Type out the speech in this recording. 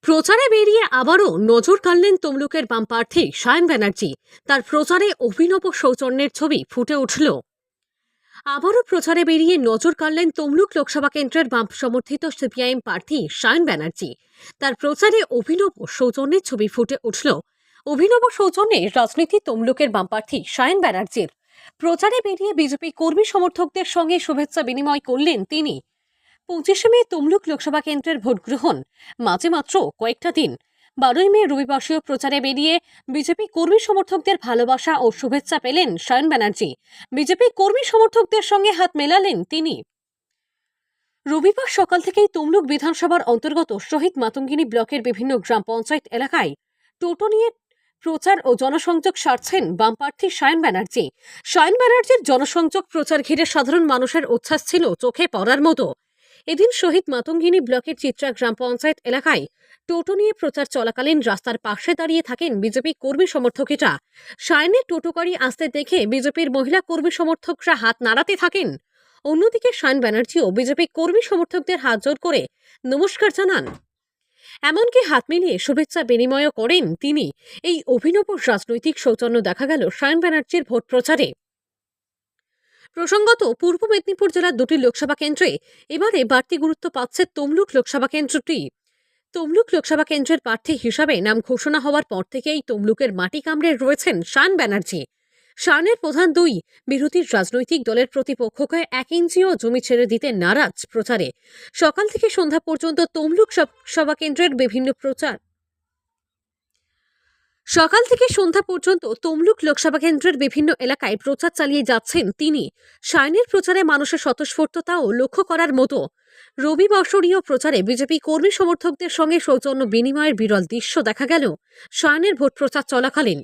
প্রচারে বেরিয়ে আবারও নজর কাড়লেন তমলুকের বাম প্রার্থী সায়ন ব্যানার্জি। তার প্রচারে অভিনব সৌজন্যের ছবি ফুটে উঠল। আবারও প্রচারে বেরিয়ে নজর কাড়লেন তমলুক লোকসভা কেন্দ্রের বাম সমর্থিত সিপিআইএম প্রার্থী সায়ন ব্যানার্জি। তার প্রচারে অভিনব সৌজন্যের ছবি ফুটে উঠল। অভিনব সৌজন্যে রাজনীতি তমলুকের বাম প্রার্থী সায়ন ব্যানার্জির। প্রচারে বেরিয়ে বিজেপি কর্মী সমর্থকদের সঙ্গে শুভেচ্ছা বিনিময় করলেন তিনি। 25শে মে তমলুক লোকসভা কেন্দ্রের ভোট গ্রহণ, মাঝে মাত্র কয়েকটা দিন। 12ই মে রবিবাসীয় প্রচারে বেরিয়ে বিজেপি কর্মী সমর্থকদের ভালোবাসা ও শুভেচ্ছা পেলেন সায়ন ব্যানার্জি। বিজেপি কর্মী সমর্থকদের সঙ্গে হাত মেলালেন তিনি। রবিবার সকাল থেকেই তমলুক বিধানসভার অন্তর্গত শহীদ মাতঙ্গিনী ব্লকের বিভিন্ন গ্রাম পঞ্চায়েত এলাকায় টোটো নিয়ে প্রচার ও জনসংযোগ সারছেন বামপ্রার্থী সায়ন ব্যানার্জি। সায়ন ব্যানার্জির জনসংযোগ প্রচার ঘিরে সাধারণ মানুষের উচ্ছ্বাস ছিল চোখে পড়ার মতো। এদিন শহীদ মাতঙ্গিনী ব্লকের চিত্রা গ্রাম পঞ্চায়েত এলাকায় টোটো নিয়ে প্রচার চলাকালীন রাস্তার পাশে দাঁড়িয়ে থাকেন বিজেপি কর্মী সমর্থকেরা। সায়নের টোটো গাড়ি আসতে দেখে বিজেপির মহিলা কর্মী সমর্থকরা হাত নাড়াতে থাকেন। অন্যদিকে সায়ন ব্যানার্জিও বিজেপি কর্মী সমর্থকদের হাত জোড় করে নমস্কার জানান। এমনকি হাত মিলিয়ে শুভেচ্ছা বিনিময় করেন তিনি। এই অভিনব রাজনৈতিক সৌজন্য দেখা গেল সায়ন ব্যানার্জির ভোট প্রচারে। প্রসঙ্গত, পূর্ব মেদিনীপুর জেলার দুটি লোকসভা কেন্দ্রে এবারে বাড়তি গুরুত্ব পাচ্ছে তমলুক লোকসভা কেন্দ্রটি। তমলুক লোকসভা কেন্দ্রের প্রার্থী হিসাবে নাম ঘোষণা হওয়ার পর থেকেই তমলুকের মাটি কামড়ে রয়েছেন সায়ন ব্যানার্জি। সায়নের প্রধান দুই বিরোধী রাজনৈতিক দলের প্রতিপক্ষকে 1 ইঞ্চিও জমি ছেড়ে দিতে নারাজ। প্রচারে সকাল থেকে সন্ধ্যা পর্যন্ত তমলুক লোকসভা কেন্দ্রের বিভিন্ন প্রচার সকাল থেকে সন্ধ্যা পর্যন্ত তমলুক লোকসভা কেন্দ্রের বিভিন্ন এলাকায় প্রচার চালিয়ে যাচ্ছেন তিনি। সায়নের প্রচারে মানুষের স্বতঃস্ফূর্ততাও লক্ষ্য করার মতো। রবিবাসরীয় প্রচারে বিজেপি কর্মী সমর্থকদের সঙ্গে সৌজন্য বিনিময়ের বিরল দৃশ্য দেখা গেল সায়নের ভোট প্রচার চলাকালীন।